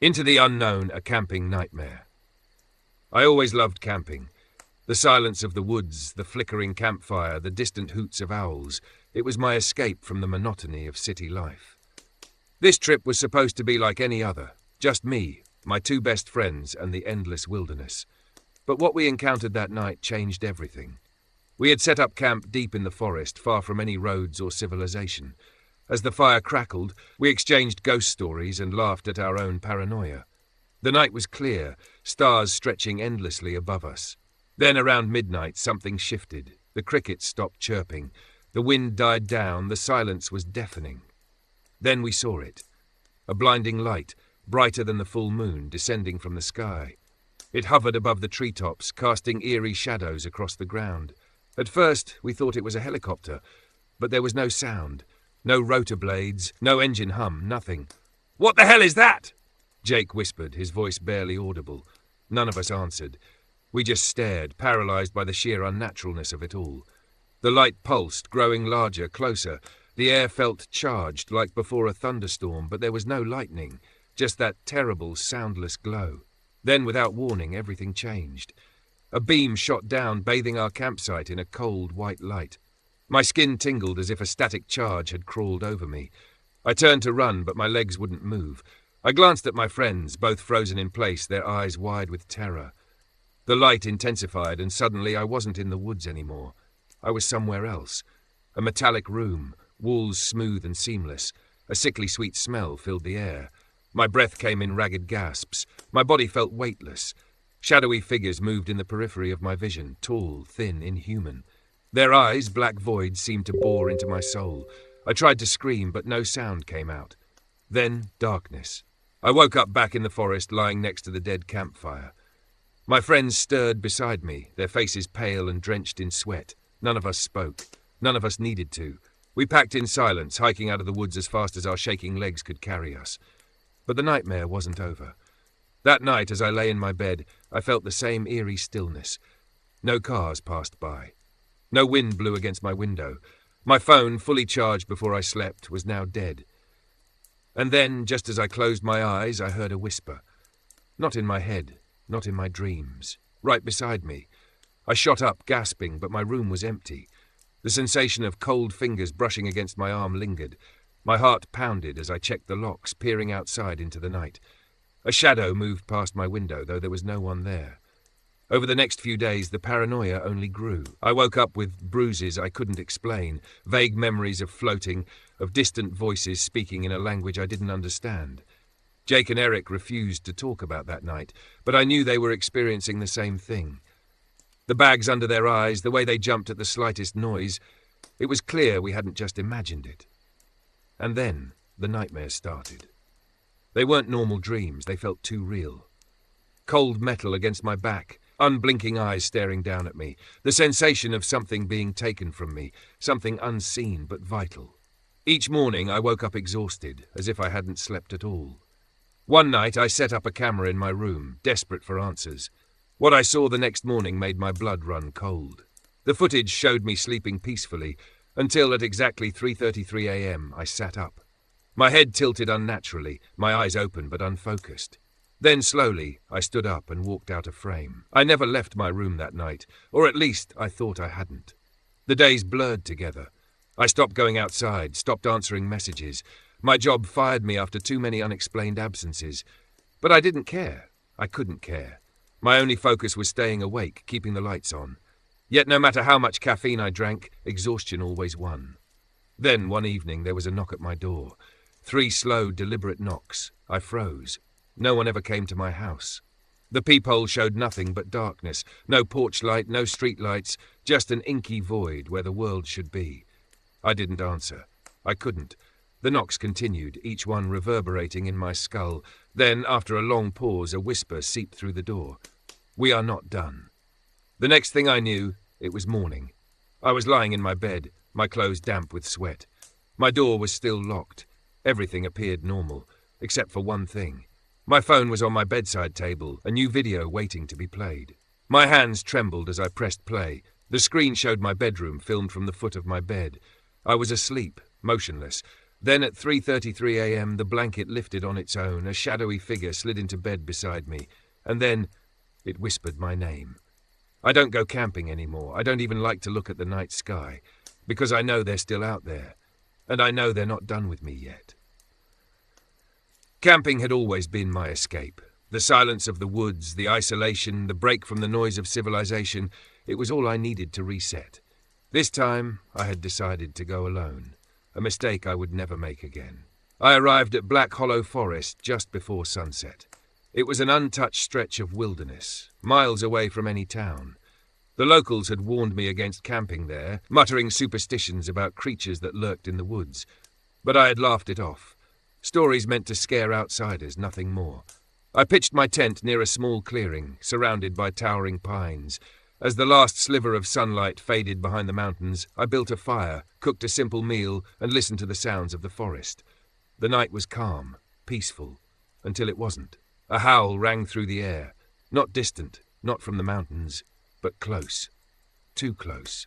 Into the unknown, a camping nightmare. I always loved camping. The silence of the woods, the flickering campfire, the distant hoots of owls. It was my escape from the monotony of city life. This trip was supposed to be like any other. Just me, my two best friends, and the endless wilderness. But what we encountered that night changed everything. We had set up camp deep in the forest, far from any roads or civilization. As the fire crackled, we exchanged ghost stories and laughed at our own paranoia. The night was clear, stars stretching endlessly above us. Then around midnight something shifted. The crickets stopped chirping. The wind died down, the silence was deafening. Then we saw it. A blinding light, brighter than the full moon, descending from the sky. It hovered above the treetops, casting eerie shadows across the ground. At first we thought it was a helicopter, but there was no sound. No rotor blades, no engine hum, nothing. "What the hell is that?" Jake whispered, his voice barely audible. None of us answered. We just stared, paralyzed by the sheer unnaturalness of it all. The light pulsed, growing larger, closer. The air felt charged, like before a thunderstorm, but there was no lightning, just that terrible, soundless glow. Then, without warning, everything changed. A beam shot down, bathing our campsite in a cold, white light. My skin tingled as if a static charge had crawled over me. I turned to run, but my legs wouldn't move. I glanced at my friends, both frozen in place, their eyes wide with terror. The light intensified, and suddenly I wasn't in the woods anymore. I was somewhere else. A metallic room, walls smooth and seamless. A sickly sweet smell filled the air. My breath came in ragged gasps. My body felt weightless. Shadowy figures moved in the periphery of my vision, tall, thin, inhuman. Their eyes, black voids, seemed to bore into my soul. I tried to scream, but no sound came out. Then darkness. I woke up back in the forest, lying next to the dead campfire. My friends stirred beside me, their faces pale and drenched in sweat. None of us spoke. None of us needed to. We packed in silence, hiking out of the woods as fast as our shaking legs could carry us. But the nightmare wasn't over. That night, as I lay in my bed, I felt the same eerie stillness. No cars passed by. No wind blew against my window. My phone, fully charged before I slept, was now dead. And then, just as I closed my eyes, I heard a whisper. Not in my head, not in my dreams. Right beside me. I shot up, gasping, but my room was empty. The sensation of cold fingers brushing against my arm lingered. My heart pounded as I checked the locks, peering outside into the night. A shadow moved past my window, though there was no one there. Over the next few days, the paranoia only grew. I woke up with bruises I couldn't explain, vague memories of floating, of distant voices speaking in a language I didn't understand. Jake and Eric refused to talk about that night, but I knew they were experiencing the same thing. The bags under their eyes, the way they jumped at the slightest noise, it was clear we hadn't just imagined it. And then the nightmares started. They weren't normal dreams, they felt too real. Cold metal against my back, unblinking eyes staring down at me, the sensation of something being taken from me, something unseen but vital. Each morning I woke up exhausted, as if I hadn't slept at all. One night I set up a camera in my room, desperate for answers. What I saw the next morning made my blood run cold. The footage showed me sleeping peacefully, until at exactly 3:33 a.m. I sat up. My head tilted unnaturally, my eyes open but unfocused. Then slowly I stood up and walked out of frame. I never left my room that night, or at least I thought I hadn't. The days blurred together. I stopped going outside, stopped answering messages. My job fired me after too many unexplained absences. But I didn't care. I couldn't care. My only focus was staying awake, keeping the lights on. Yet no matter how much caffeine I drank, exhaustion always won. Then one evening there was a knock at my door. 3 slow, deliberate knocks. I froze. No one ever came to my house. The peephole showed nothing but darkness. No porch light, no street lights, just an inky void where the world should be. I didn't answer. I couldn't. The knocks continued, each one reverberating in my skull. Then, after a long pause, a whisper seeped through the door. "We are not done." The next thing I knew, it was morning. I was lying in my bed, my clothes damp with sweat. My door was still locked. Everything appeared normal, except for one thing. My phone was on my bedside table, a new video waiting to be played. My hands trembled as I pressed play. The screen showed my bedroom, filmed from the foot of my bed. I was asleep, motionless, Then at 3:33 a.m. the blanket lifted on its own, a shadowy figure slid into bed beside me, and then it whispered my name. I don't go camping anymore. I don't even like to look at the night sky, because I know they're still out there, and I know they're not done with me yet. Camping had always been my escape. The silence of the woods, the isolation, the break from the noise of civilization, it was all I needed to reset. This time, I had decided to go alone, a mistake I would never make again. I arrived at Black Hollow Forest just before sunset. It was an untouched stretch of wilderness, miles away from any town. The locals had warned me against camping there, muttering superstitions about creatures that lurked in the woods. But I had laughed it off. Stories meant to scare outsiders, nothing more. I pitched my tent near a small clearing, surrounded by towering pines. As the last sliver of sunlight faded behind the mountains, I built a fire, cooked a simple meal, and listened to the sounds of the forest. The night was calm, peaceful, until it wasn't. A howl rang through the air, not distant, not from the mountains, but close. Too close.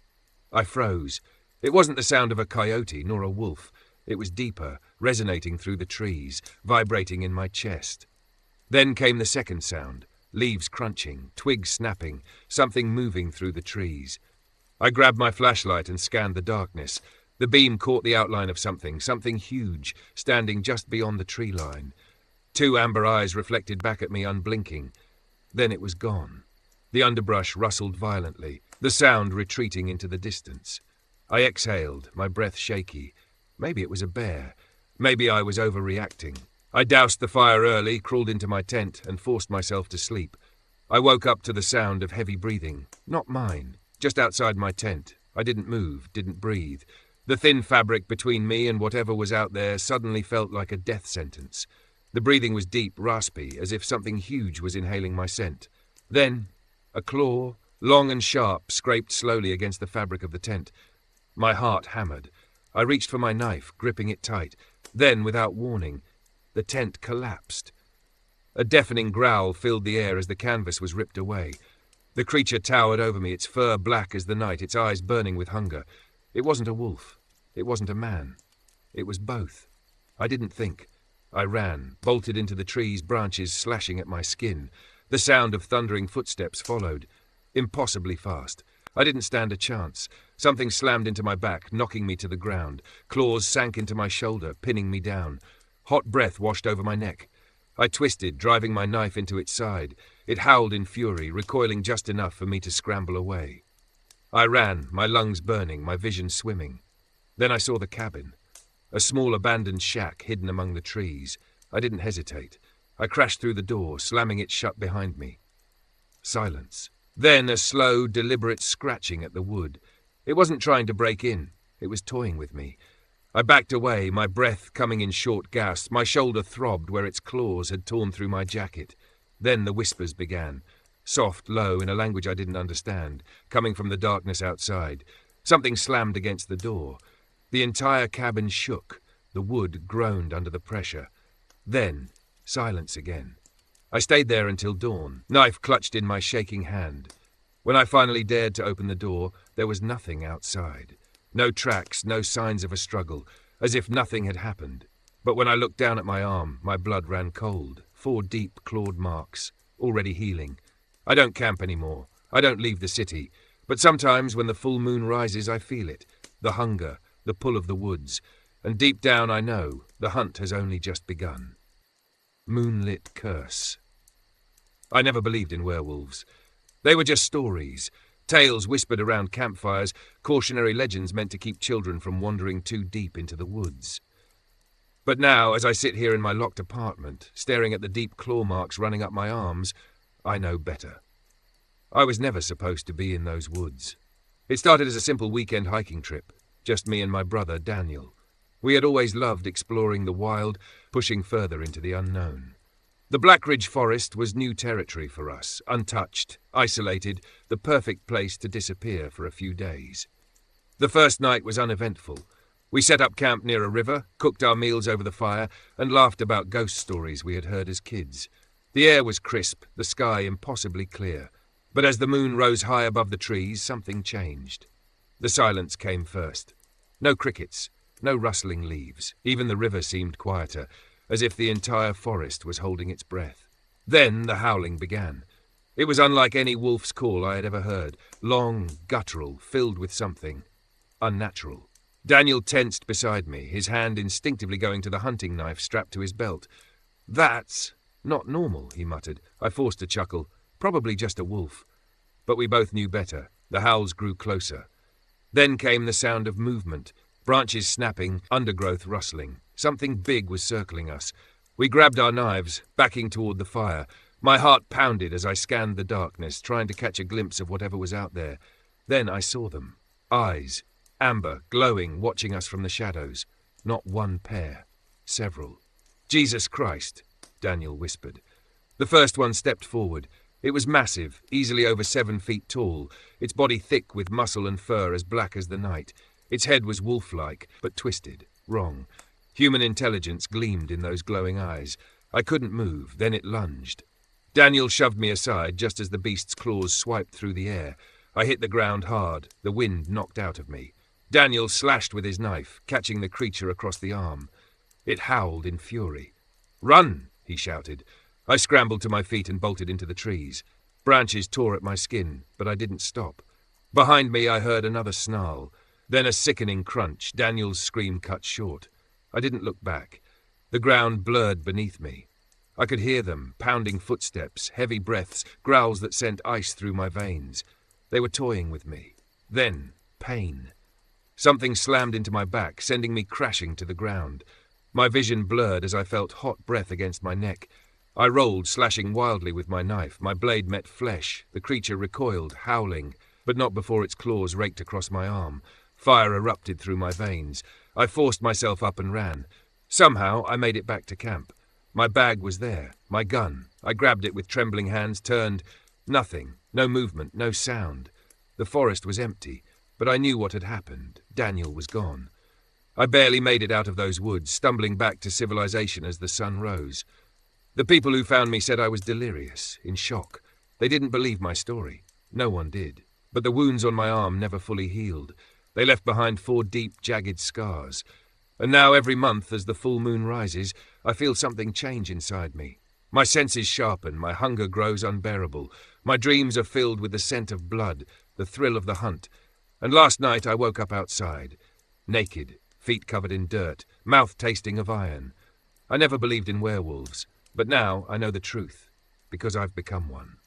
I froze. It wasn't the sound of a coyote nor a wolf. It was deeper, resonating through the trees, vibrating in my chest. Then came the second sound, leaves crunching, twigs snapping, something moving through the trees. I grabbed my flashlight and scanned the darkness. The beam caught the outline of something huge, standing just beyond the tree line. 2 amber eyes reflected back at me unblinking. Then it was gone. The underbrush rustled violently, the sound retreating into the distance. I exhaled, my breath shaky. Maybe it was a bear. Maybe I was overreacting. I doused the fire early, crawled into my tent, and forced myself to sleep. I woke up to the sound of heavy breathing. Not mine. Just outside my tent. I didn't move, didn't breathe. The thin fabric between me and whatever was out there suddenly felt like a death sentence. The breathing was deep, raspy, as if something huge was inhaling my scent. Then, a claw, long and sharp, scraped slowly against the fabric of the tent. My heart hammered. I reached for my knife, gripping it tight. Then, without warning, the tent collapsed. A deafening growl filled the air as the canvas was ripped away. The creature towered over me, its fur black as the night, its eyes burning with hunger. It wasn't a wolf. It wasn't a man. It was both. I didn't think. I ran, bolted into the trees, branches slashing at my skin. The sound of thundering footsteps followed. Impossibly fast. I didn't stand a chance. Something slammed into my back, knocking me to the ground. Claws sank into my shoulder, pinning me down. Hot breath washed over my neck. I twisted, driving my knife into its side. It howled in fury, recoiling just enough for me to scramble away. I ran, my lungs burning, my vision swimming. Then I saw the cabin. A small abandoned shack hidden among the trees. I didn't hesitate. I crashed through the door, slamming it shut behind me. Silence. Then a slow, deliberate scratching at the wood. It wasn't trying to break in. It was toying with me. I backed away, my breath coming in short gasps. My shoulder throbbed where its claws had torn through my jacket. Then the whispers began. Soft, low, in a language I didn't understand, coming from the darkness outside. Something slammed against the door. The entire cabin shook. The wood groaned under the pressure. Then, silence again. I stayed there until dawn, knife clutched in my shaking hand. When I finally dared to open the door, there was nothing outside. No tracks, no signs of a struggle, as if nothing had happened. But when I looked down at my arm, my blood ran cold. 4 deep, clawed marks, already healing. I don't camp anymore. I don't leave the city. But sometimes when the full moon rises, I feel it. The hunger, the pull of the woods. And deep down I know the hunt has only just begun. Moonlit curse. I never believed in werewolves. They were just stories. Tales whispered around campfires, cautionary legends meant to keep children from wandering too deep into the woods. But now, as I sit here in my locked apartment, staring at the deep claw marks running up my arms, I know better. I was never supposed to be in those woods. It started as a simple weekend hiking trip, just me and my brother, Daniel. We had always loved exploring the wild, pushing further into the unknown. The Blackridge Forest was new territory for us, untouched, isolated, the perfect place to disappear for a few days. The first night was uneventful. We set up camp near a river, cooked our meals over the fire, and laughed about ghost stories we had heard as kids. The air was crisp, the sky impossibly clear. But as the moon rose high above the trees, something changed. The silence came first. No crickets, No rustling leaves. Even the river seemed quieter, as if the entire forest was holding its breath. Then the howling began. It was unlike any wolf's call I had ever heard. Long, guttural, filled with something unnatural. Daniel tensed beside me, his hand instinctively going to the hunting knife strapped to his belt. "That's not normal," he muttered. I forced a chuckle. Probably just a wolf. But we both knew better. The howls grew closer. Then came the sound of movement. Branches snapping, undergrowth rustling. Something big was circling us. We grabbed our knives, backing toward the fire. My heart pounded as I scanned the darkness, trying to catch a glimpse of whatever was out there. Then I saw them. Eyes, amber, glowing, watching us from the shadows. Not one pair. Several. "Jesus Christ," Daniel whispered. The first one stepped forward. It was massive, easily over 7 feet tall, its body thick with muscle and fur as black as the night. Its head was wolf-like, but twisted, wrong. Human intelligence gleamed in those glowing eyes. I couldn't move, then it lunged. Daniel shoved me aside just as the beast's claws swiped through the air. I hit the ground hard, the wind knocked out of me. Daniel slashed with his knife, catching the creature across the arm. It howled in fury. "Run!" he shouted. I scrambled to my feet and bolted into the trees. Branches tore at my skin, but I didn't stop. Behind me I heard another snarl, then a sickening crunch. Daniel's scream cut short. I didn't look back. The ground blurred beneath me. I could hear them, pounding footsteps, heavy breaths, growls that sent ice through my veins. They were toying with me. Then, pain. Something slammed into my back, sending me crashing to the ground. My vision blurred as I felt hot breath against my neck. I rolled, slashing wildly with my knife. My blade met flesh. The creature recoiled, howling, but not before its claws raked across my arm. Fire erupted through my veins. I forced myself up and ran. Somehow I made it back to camp. My bag was there, my gun. I grabbed it with trembling hands, turned. Nothing, no movement, no sound. The forest was empty, but I knew what had happened. Daniel was gone. I barely made it out of those woods, stumbling back to civilization as the sun rose. The people who found me said I was delirious, in shock. They didn't believe my story. No one did. But the wounds on my arm never fully healed. They left behind 4 deep, jagged scars. And now every month, as the full moon rises, I feel something change inside me. My senses sharpen, my hunger grows unbearable. My dreams are filled with the scent of blood, the thrill of the hunt. And last night I woke up outside, naked, feet covered in dirt, mouth tasting of iron. I never believed in werewolves, but now I know the truth, because I've become one.